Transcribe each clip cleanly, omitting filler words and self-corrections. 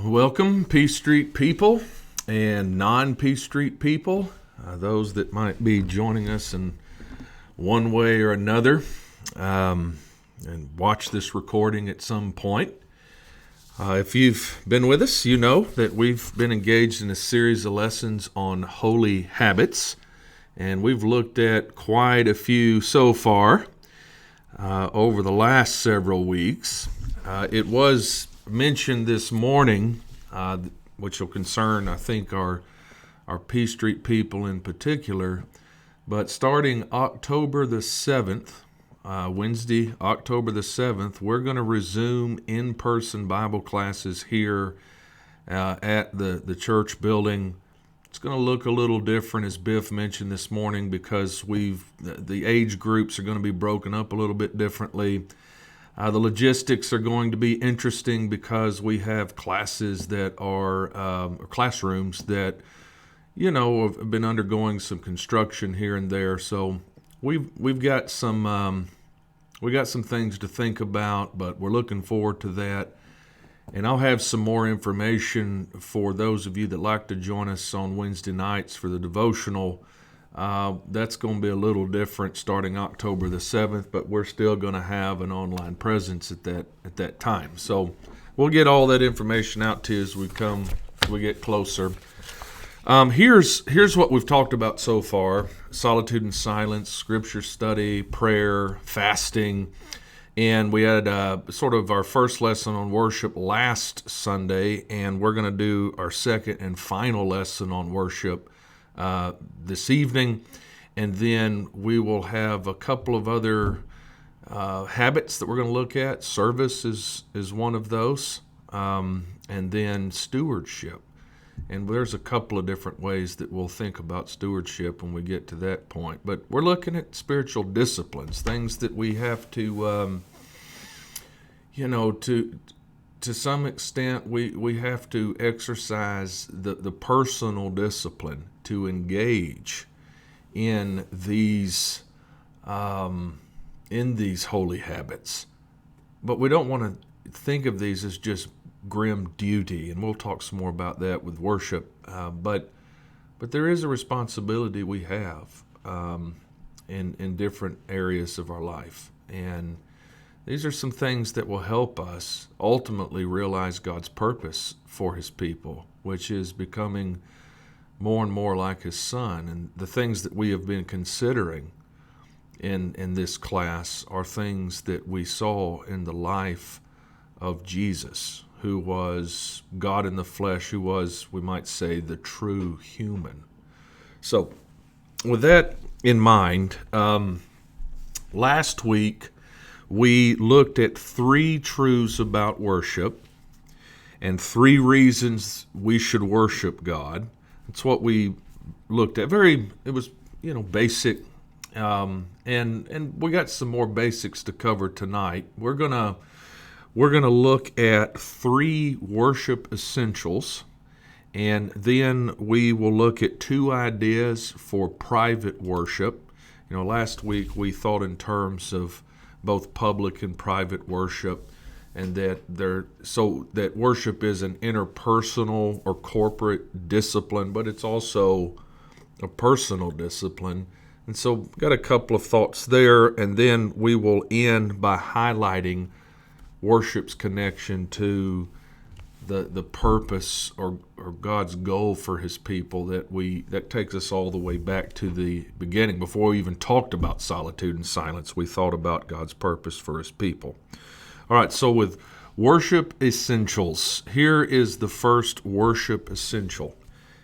Welcome, Peace Street people and non-Peace Street people, those that might be joining us in one way or another and watch this recording at some point. If you've been with us, you know that we've been engaged in a series of lessons on holy habits, and we've looked at quite a few so far over the last several weeks. It was mentioned this morning, which will concern, I think, our Peace Street people in particular, but starting October the 7th, Wednesday, October the 7th, we're going to resume in-person Bible classes here at the church building. It's going to look a little different, as Biff mentioned this morning, because the age groups are going to be broken up a little bit differently. The logistics are going to be interesting because we have classes that are classrooms that, have been undergoing some construction here and there. So we've got some things to think about, but we're looking forward to that. And I'll have some more information for those of you that like to join us on Wednesday nights for the devotional. That's going to be a little different starting October the 7th, but we're still going to have an online presence at that time. So we'll get all that information out to you as we get closer. Here's what we've talked about so far: solitude and silence, scripture study, prayer, fasting. And we had sort of our first lesson on worship last Sunday, and we're going to do our second and final lesson on worship this evening. And then we will have a couple of other habits that we're going to look at. Service is one of those, and then stewardship. And there's a couple of different ways that we'll think about stewardship when we get to that point. But we're looking at spiritual disciplines, things that we have to, to some extent, we have to exercise the personal discipline to engage in these holy habits. But we don't want to think of these as just grim duty, and we'll talk some more about that with worship. But there is a responsibility we have in different areas of our life, and these are some things that will help us ultimately realize God's purpose for His people, which is becoming more and more like His Son. And the things that we have been considering in this class are things that we saw in the life of Jesus, who was God in the flesh, who was, we might say, the true human. So with that in mind, last week we looked at 3 truths about worship and 3 reasons we should worship God. That's what we looked at. It was basic, and we got some more basics to cover tonight. We're gonna look at 3 worship essentials, and then we will look at 2 ideas for private worship. Last week we thought in terms of both public and private worship, and that worship is an interpersonal or corporate discipline, but it's also a personal discipline. And so got a couple of thoughts there, and then we will end by highlighting worship's connection to the purpose or God's goal for His people that takes us all the way back to the beginning. Before we even talked about solitude and silence, we thought about God's purpose for His people. All right, so with worship essentials, here is the first worship essential.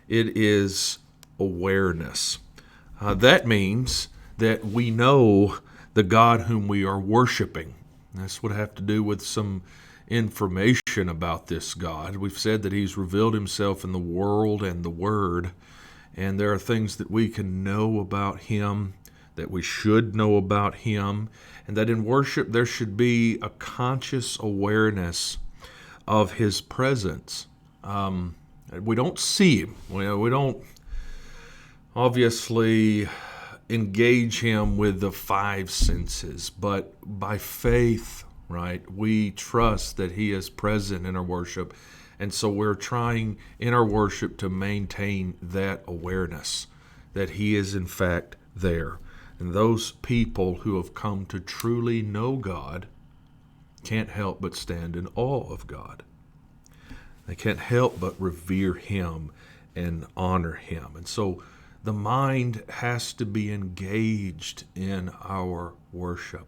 It is awareness. That means that we know the God whom we are worshiping. This would have to do with some information about this God. We've said that He's revealed Himself in the world and the Word, and there are things that we can know about Him, that we should know about Him, and that in worship there should be a conscious awareness of His presence. We don't see Him. We don't obviously engage Him with the 5 senses, but by faith, right, we trust that He is present in our worship, And so we're trying in our worship to maintain that awareness that He is in fact there. And those people who have come to truly know God can't help but stand in awe of God. They can't help but revere Him and honor Him. And so the mind has to be engaged in our worship.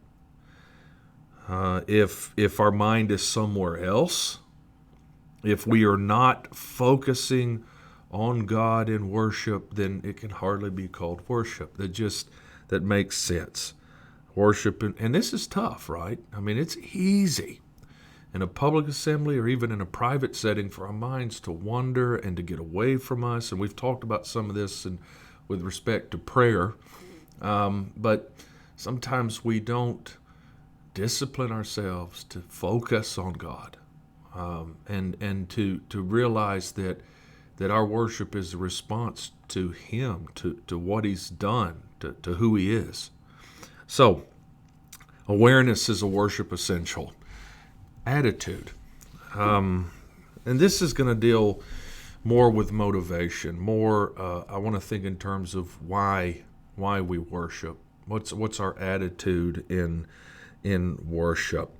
If our mind is somewhere else, if we are not focusing on God in worship, then it can hardly be called worship. That makes sense. Worship, and this is tough, right? I mean, it's easy in a public assembly or even in a private setting for our minds to wander and to get away from us. And we've talked about some of this with respect to prayer, but sometimes we don't discipline ourselves to focus on God, and to realize that our worship is a response to Him, to what He's done, to who He is. So, awareness is a worship essential. Attitude. And this is going to deal more with motivation. I want to think in terms of why we worship. What's our attitude in worship?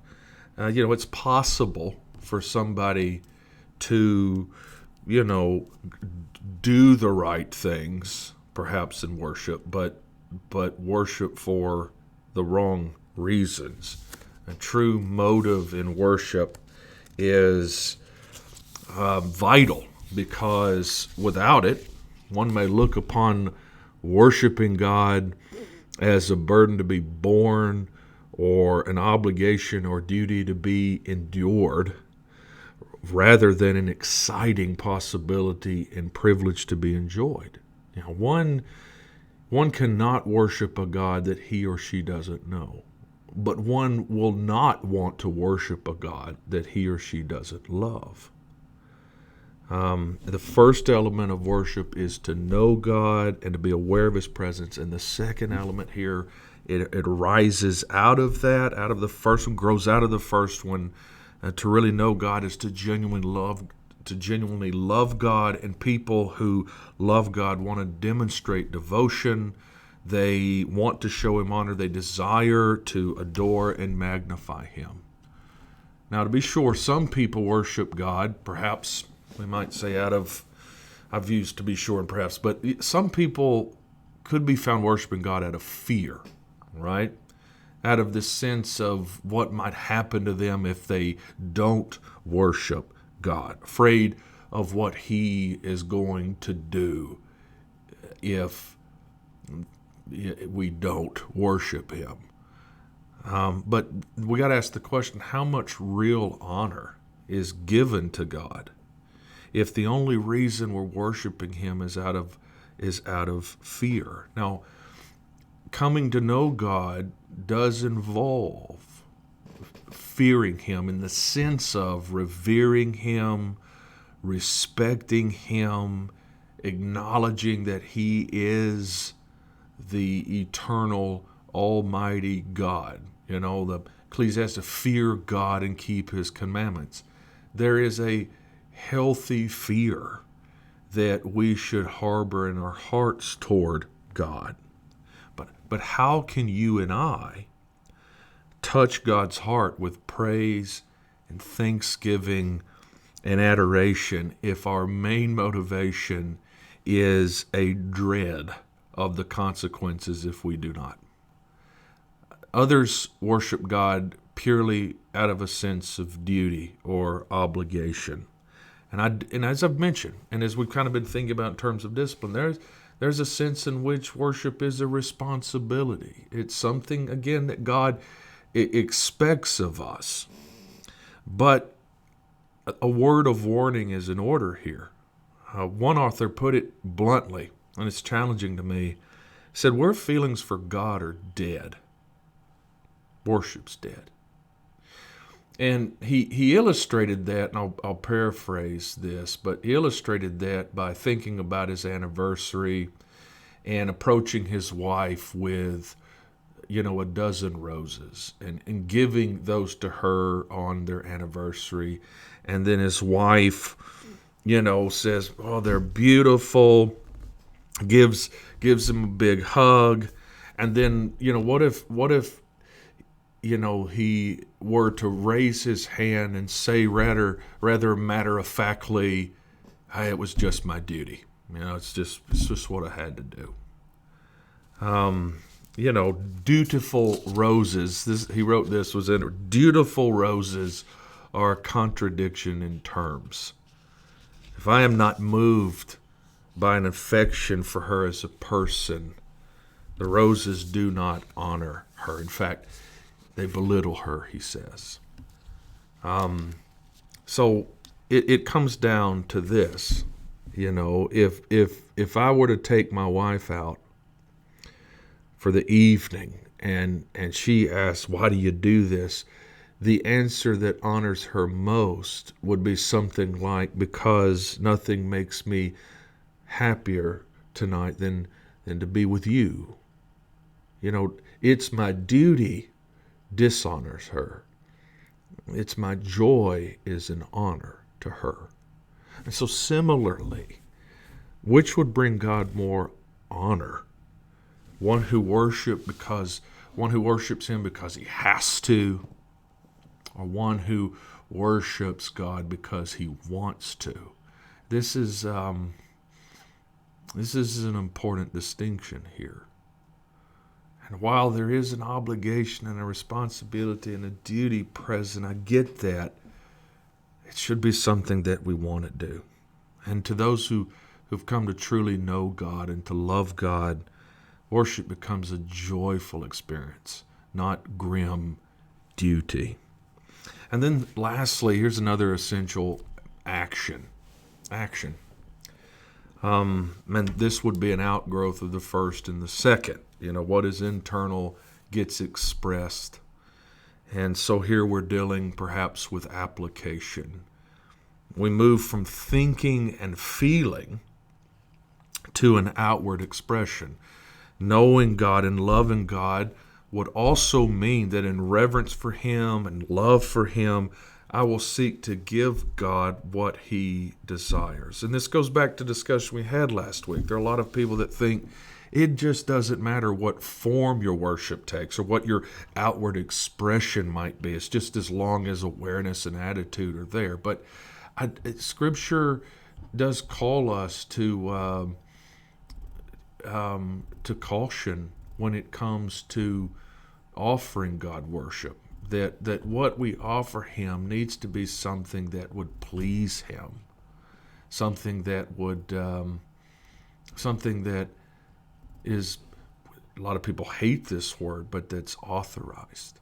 It's possible for somebody to, do the right things, perhaps in worship, but worship for the wrong reasons. A true motive in worship is vital, because without it, one may look upon worshiping God as a burden to be borne or an obligation or duty to be endured, rather than an exciting possibility and privilege to be enjoyed. One cannot worship a God that he or she doesn't know, but one will not want to worship a God that he or she doesn't love. The first element of worship is to know God and to be aware of His presence. And the second element here, it arises out of that, out of the first one, grows out of the first one. To really know God is to genuinely love God, and people who love God want to demonstrate devotion. They want to show Him honor. They desire to adore and magnify Him. Now, to be sure, some people worship God, perhaps we might say I've used to be sure and perhaps, but some people could be found worshiping God out of fear, right? Out of the sense of what might happen to them if they don't worship God, afraid of what He is going to do if we don't worship Him. But we got to ask the question, how much real honor is given to God if the only reason we're worshiping Him is out of fear? Now, coming to know God does involve fearing Him in the sense of revering Him, respecting Him, acknowledging that He is the eternal, almighty God. The Ecclesiastes, fear God and keep His commandments. There is a healthy fear that we should harbor in our hearts toward God. But how can you and I touch God's heart with praise and thanksgiving and adoration if our main motivation is a dread of the consequences if we do not? Others worship God purely out of a sense of duty or obligation. And as I've mentioned, and as we've kind of been thinking about in terms of discipline, there's a sense in which worship is a responsibility. It's something, again, that God expects of us. But a word of warning is in order here. One author put it bluntly, and it's challenging to me. He said, where feelings for God are dead, worship's dead. And he illustrated that, and I'll paraphrase this, but he illustrated that by thinking about his anniversary and approaching his wife with a dozen roses and giving those to her on their anniversary. And then his wife, says, "Oh, they're beautiful," gives him a big hug. And then, what if he were to raise his hand and say rather matter-of-factly, "Hey, it was just my duty. It's just what I had to do." Dutiful roses. He wrote this was in dutiful roses are a contradiction in terms. If I am not moved by an affection for her as a person, the roses do not honor her. In fact, they belittle her, he says. So it comes down to this. If I were to take my wife out for the evening and she asks, "Why do you do this?" the answer that honors her most would be something like, "Because nothing makes me happier tonight than to be with you." It's my duty dishonors her. It's my joy is an honor to her. And so similarly, which would bring God more honor? One who worships him because he has to, or one who worships God because he wants to? This is an important distinction here. And while there is an obligation and a responsibility and a duty present, I get that, it should be something that we want to do. And to those who've come to truly know God and to love God, worship becomes a joyful experience, not grim duty. And then lastly, here's another essential action. And this would be an outgrowth of the first and the second. What is internal gets expressed. And so here we're dealing perhaps with application. We move from thinking and feeling to an outward expression. Knowing God and loving God would also mean that in reverence for him and love for him, I will seek to give God what he desires. And this goes back to discussion we had last week. There are a lot of people that think it just doesn't matter what form your worship takes or what your outward expression might be. It's just as long as awareness and attitude are there. But Scripture does call us to caution when it comes to offering God worship. That what we offer him needs to be something that would please him, something that is, a lot of people hate this word, but that's authorized.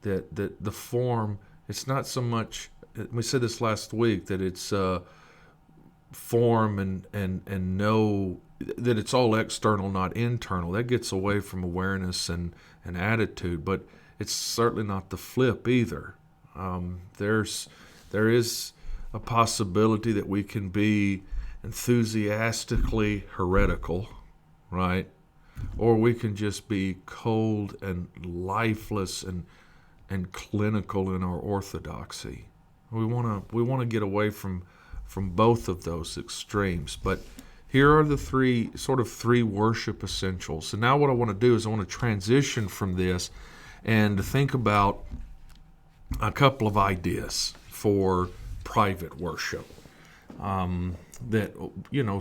That the form, it's not so much, we said this last week, that it's form and know that it's all external, not internal. That gets away from awareness and attitude, but it's certainly not the flip either. There is a possibility that we can be enthusiastically heretical, right? Or we can just be cold and lifeless and clinical in our orthodoxy. We want to get away from both of those extremes. But here are the three worship essentials. And now what I want to do is I want to transition from this and think about a couple of ideas for private worship. That,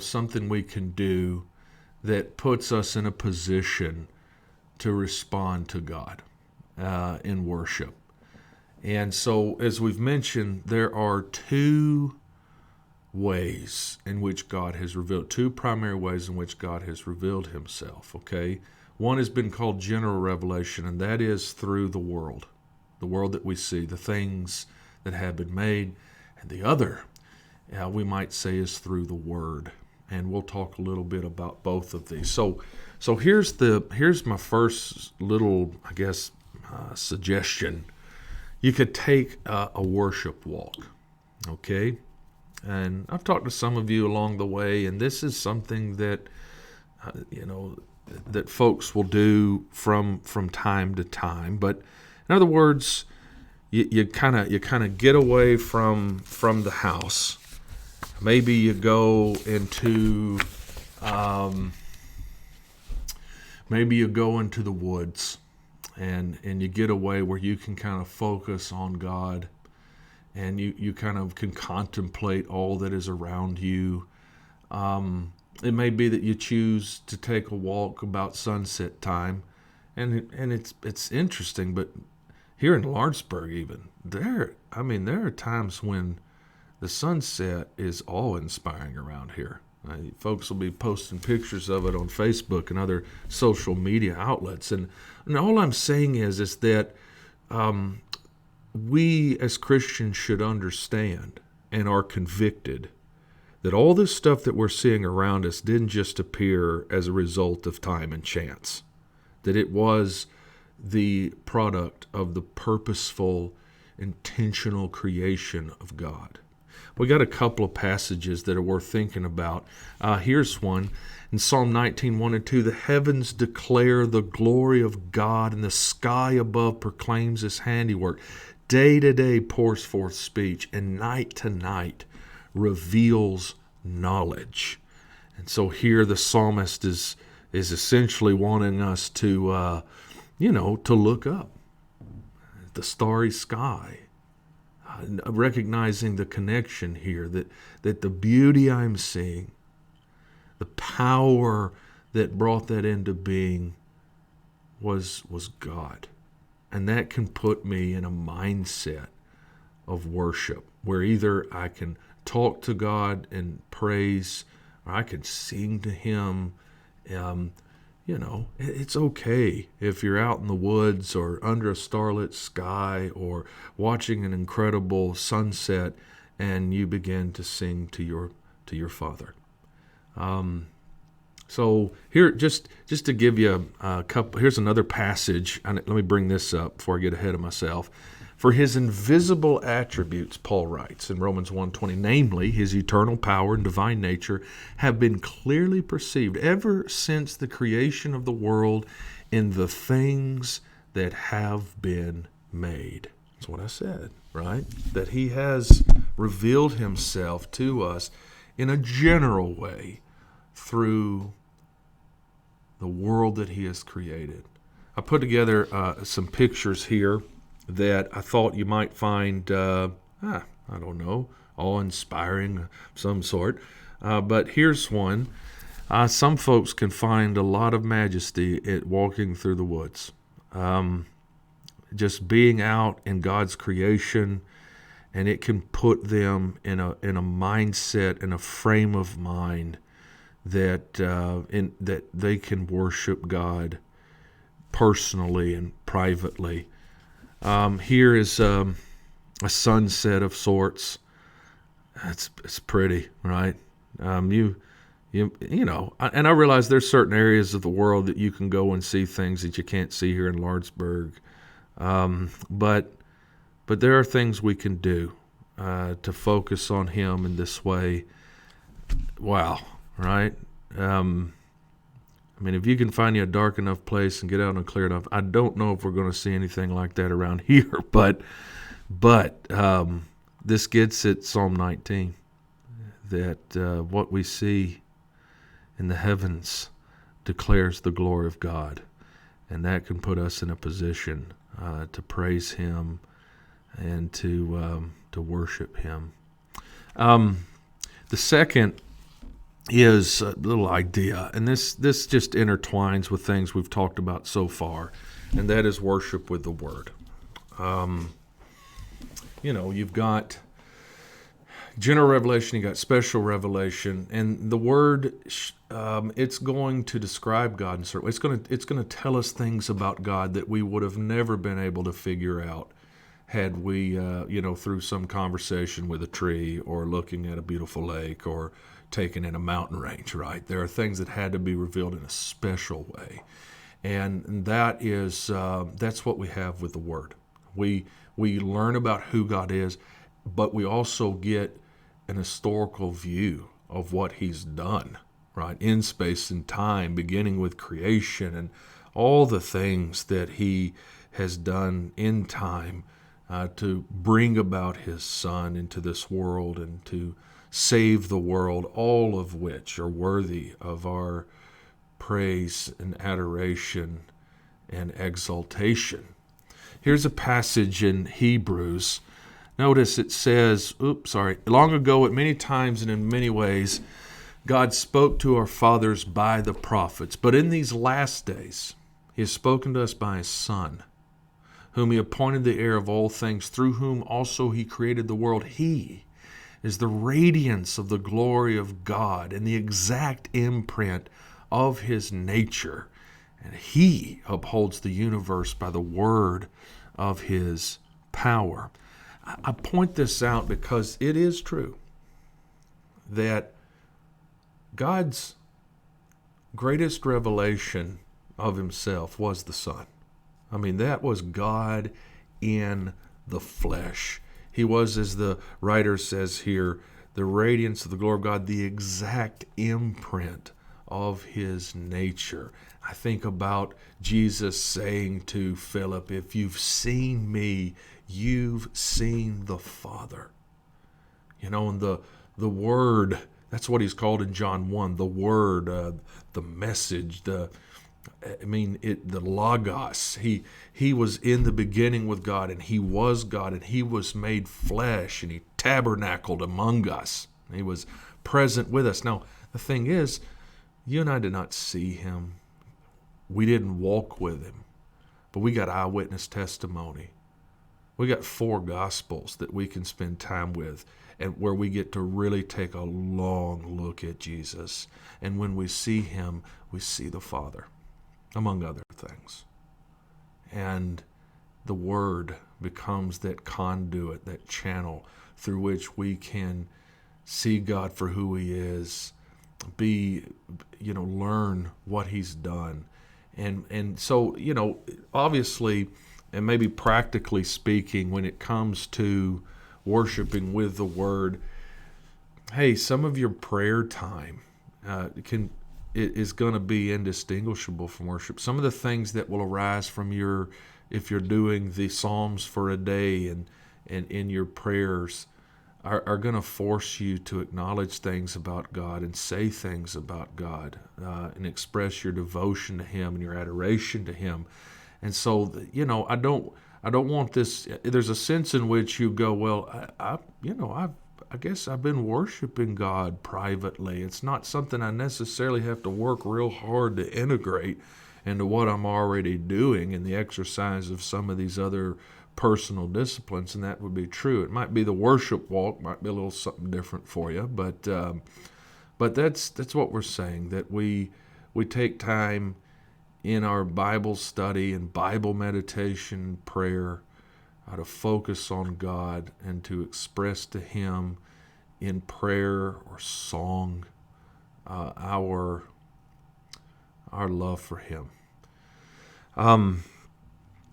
something we can do that puts us in a position to respond to God in worship. And so, as we've mentioned, there are two ways in which God has revealed, two primary ways in which God has revealed himself, okay? One has been called general revelation, and that is through the world that we see, the things that have been made. And the other, we might say, is through the Word. And we'll talk a little bit about both of these. So here's my first little, suggestion. You could take a worship walk, okay? And I've talked to some of you along the way, and this is something that, that folks will do from time to time. But in other words, you kind of get away from the house. Maybe you go into the woods, and you get away where you can kind of focus on God, and you kind of can contemplate all that is around you. It may be that you choose to take a walk about sunset time, and it's interesting. But here in Lawrenceburg, even there are times when the sunset is awe-inspiring around here. Folks will be posting pictures of it on Facebook and other social media outlets, and all I'm saying is that we as Christians should understand and are convicted that all this stuff that we're seeing around us didn't just appear as a result of time and chance, that it was the product of the purposeful, intentional creation of God. We got a couple of passages that are worth thinking about. Here's one in Psalm 19, 1 and 2. The heavens declare the glory of God, and the sky above proclaims his handiwork. Day to day pours forth speech, and night to night reveals knowledge. And so here the psalmist is essentially wanting us to look up at the starry sky, recognizing the connection here, that the beauty I'm seeing, the power that brought that into being was God. And that can put me in a mindset of worship, where either I can talk to God in praise, or I can sing to him. It's okay if you're out in the woods or under a starlit sky or watching an incredible sunset and you begin to sing to your Father. So here, just to give you a couple, here's another passage. Let me bring this up before I get ahead of myself. For his invisible attributes, Paul writes in Romans 1:20, namely his eternal power and divine nature, have been clearly perceived ever since the creation of the world in the things that have been made. That's what I said, right? That he has revealed himself to us in a general way through the world that he has created. I put together some pictures here that I thought you might find, awe-inspiring of some sort. But here's one. Some folks can find a lot of majesty at walking through the woods. Just being out in God's creation, and it can put them in a mindset, in a frame of mind that that they can worship God personally and privately. Here is a sunset of sorts. It's pretty, right? And I realize there's certain areas of the world that you can go and see things that you can't see here in Lawrenceburg. But there are things we can do to focus on him in this way. Wow, right? If you can find you a dark enough place and get out in a clear enough, I don't know if we're going to see anything like that around here, but this gets at Psalm 19, that what we see in the heavens declares the glory of God, and that can put us in a position to praise him and to worship him. The second is a little idea, and this just intertwines with things we've talked about so far, and that is worship with the Word. You've got general revelation, you've got special revelation, and the Word, it's going to describe God in certain ways. It's going to tell us things about God that we would have never been able to figure out had we, through some conversation with a tree or looking at a beautiful lake or taken in a mountain range, right? There are things that had to be revealed in a special way. And that is that's what we have with the Word. We learn about who God is, but we also get an historical view of what he's done, right? In space and time, beginning with creation and all the things that he has done in time to bring about his Son into this world and to save the world, all of which are worthy of our praise and adoration and exaltation. Here's a passage in Hebrews. Notice it says, long ago at many times and in many ways, God spoke to our fathers by the prophets. But in these last days, he has spoken to us by his Son, whom he appointed the heir of all things, through whom also he created the world. He is the radiance of the glory of God and the exact imprint of his nature. And he upholds the universe by the word of his power. I point this out because it is true that God's greatest revelation of himself was the Son. I mean, that was God in the flesh. He was, as the writer says here, the radiance of the glory of God, the exact imprint of his nature. I think about Jesus saying to Philip, if you've seen me, you've seen the Father. You know, and the Word, that's what he's called in John 1, the Word, the message, the Logos. He was in the beginning with God, and he was God, and he was made flesh, and he tabernacled among us. He was present with us. Now, the thing is, you and I did not see him. We didn't walk with him, but we got eyewitness testimony. We got 4 Gospels that we can spend time with, and where we get to really take a long look at Jesus. And when we see him, we see the Father, among other things. And the Word becomes that conduit, that channel through which we can see God for who he is, learn what he's done. And so, obviously, and maybe practically speaking, when it comes to worshiping with the Word, hey, some of your prayer time is going to be indistinguishable from worship. Some of the things that will arise from if you're doing the Psalms for a day and in your prayers are going to force you to acknowledge things about God and say things about God and express your devotion to him and your adoration to him. And so, I don't want this. There's a sense in which you go, well, I guess I've been worshiping God privately. It's not something I necessarily have to work real hard to integrate into what I'm already doing in the exercise of some of these other personal disciplines, and that would be true. It might be the worship walk, might be a little something different for you, but that's what we're saying, that we take time in our Bible study and Bible meditation, prayer, to focus on God and to express to him in prayer or song our love for him.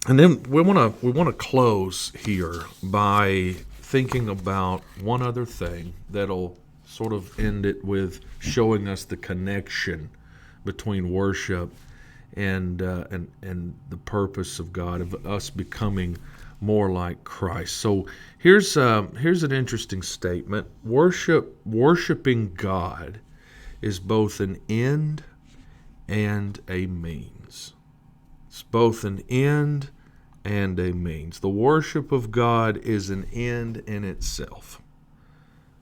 And then we want to close here by thinking about one other thing that'll sort of end it with showing us the connection between worship and the purpose of God, of us becoming more like Christ. So here's an interesting statement. Worshiping God is both an end and a means. It's both an end and a means. The worship of God is an end in itself,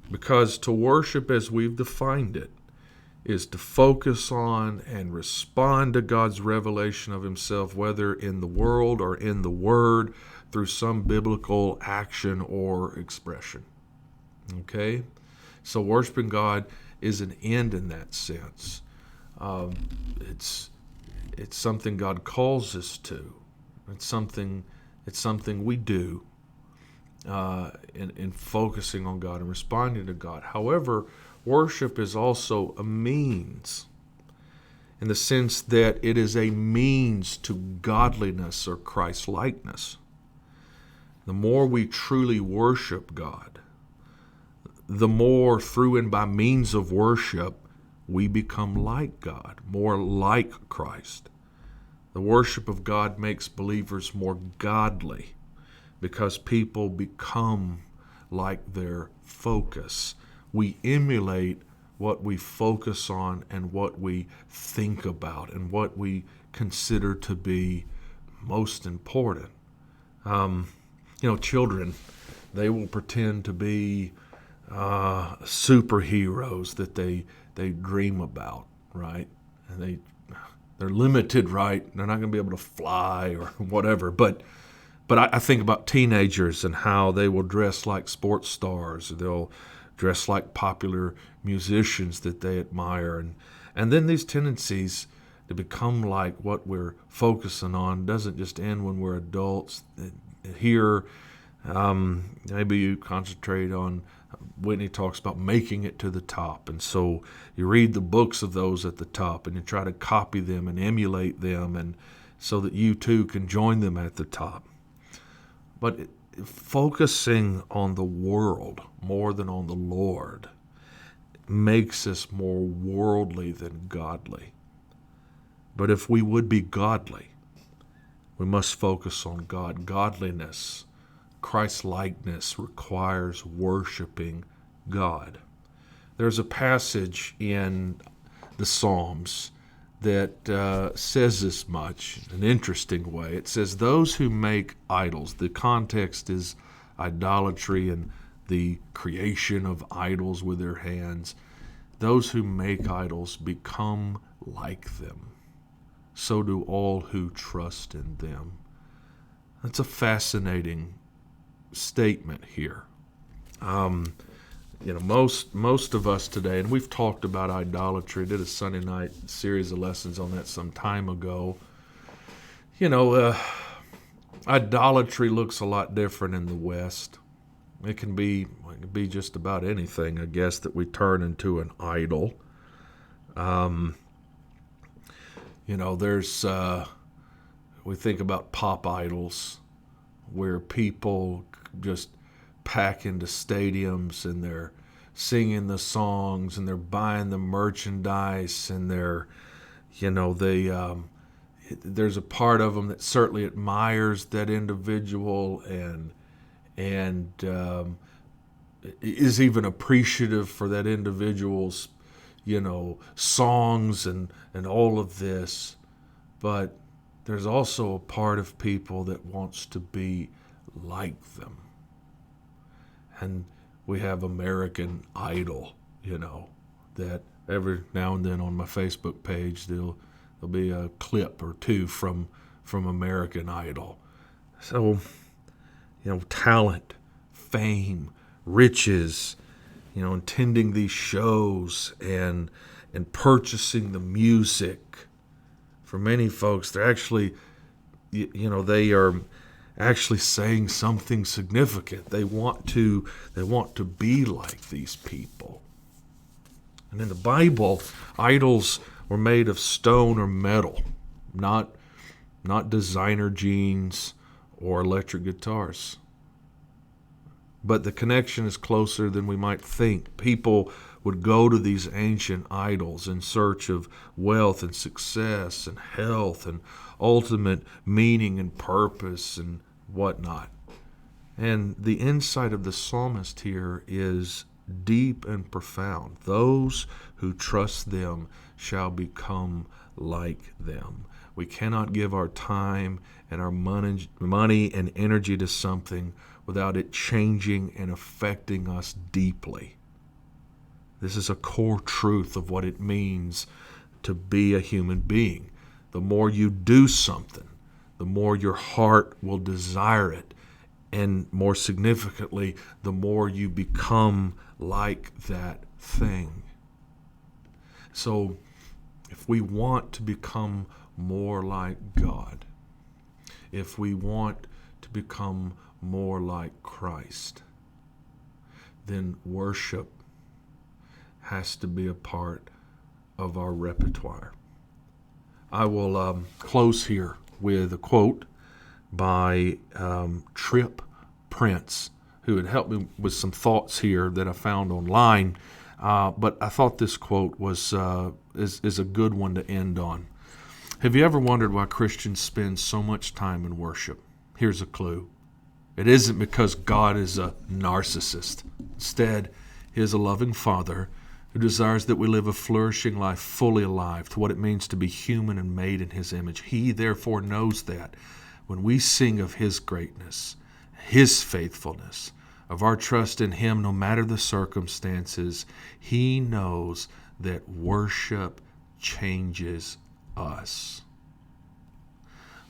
because to worship as we've defined it is to focus on and respond to God's revelation of himself, whether in the world or in the Word, through some biblical action or expression. Okay? So worshiping God is an end in that sense. It's something God calls us to. It's something we do in focusing on God and responding to God. However, worship is also a means, in the sense that it is a means to godliness or Christ-likeness. The more we truly worship God, the more through and by means of worship we become like God, more like Christ. The worship of God makes believers more godly because people become like their focus. We emulate what we focus on and what we think about and what we consider to be most important. Children, they will pretend to be superheroes that they dream about, right? And they're limited, right? They're not going to be able to fly or whatever. But I think about teenagers and how they will dress like sports stars. They'll dress like popular musicians that they admire. And then these tendencies to become like what we're focusing on doesn't just end when we're adults. Here, maybe you concentrate on, Whitney talks about making it to the top. And so you read the books of those at the top and you try to copy them and emulate them, and so that you too can join them at the top. But focusing on the world more than on the Lord makes us more worldly than godly. But if we would be godly, we must focus on God. Godliness, Christ-likeness, requires worshiping God. There's a passage in the Psalms that says as much, an interesting way. It says, those who make idols, the context is idolatry and the creation of idols with their hands. Those who make idols become like them. So do all who trust in them. That's a fascinating statement here. Most of us today, and we've talked about idolatry, did a Sunday night series of lessons on that some time ago. Idolatry looks a lot different in the West. It can be just about anything, I guess, that we turn into an idol. We think about pop idols, where people just pack into stadiums and they're singing the songs and they're buying the merchandise and there's a part of them that certainly admires that individual and is even appreciative for that individual's songs and all of this. But there's also a part of people that wants to be like them. And we have American Idol, that every now and then on my Facebook page there'll be a clip or two from American Idol. So, talent, fame, riches, attending these shows and purchasing the music. For many folks, they're actually, they are actually saying something significant. They want to be like these people. And in the Bible, idols were made of stone or metal, not designer jeans or electric guitars. But the connection is closer than we might think. People would go to these ancient idols in search of wealth and success and health and ultimate meaning and purpose and whatnot. And the insight of the psalmist here is deep and profound. Those who trust them shall become like them. We cannot give our time and our money and energy to something without it changing and affecting us deeply. This is a core truth of what it means to be a human being. The more you do something, the more your heart will desire it. And more significantly, the more you become like that thing. So, if we want to become more like God, if we want to become more like Christ, then worship has to be a part of our repertoire. I will close here with a quote by Trip Prince, who had helped me with some thoughts here that I found online. But I thought this quote was is a good one to end on. Have you ever wondered why Christians spend so much time in worship? Here's a clue. It isn't because God is a narcissist. Instead, He is a loving Father who desires that we live a flourishing life fully alive to what it means to be human and made in His image. He therefore knows that when we sing of His greatness, His faithfulness, of our trust in Him no matter the circumstances, He knows that worship changes us.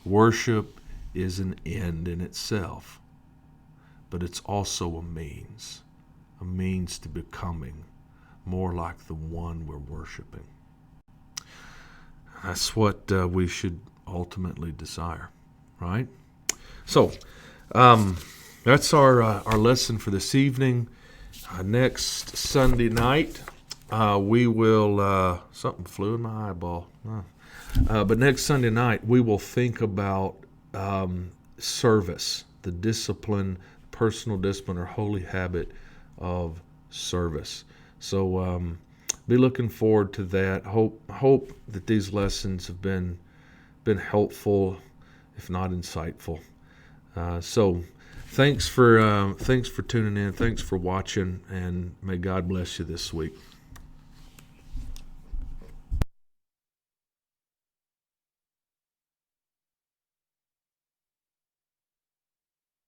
Worship is an end in itself, but it's also a means to becoming more like the one we're worshiping. That's what we should ultimately desire, right? So, that's our lesson for this evening. Next Sunday night, we will, something flew in my eyeball. But next Sunday night, we will think about service, the discipline, personal discipline or holy habit of service. So be looking forward to that. Hope that these lessons have been helpful, if not insightful. So thanks for tuning in. Thanks for watching, and may God bless you this week.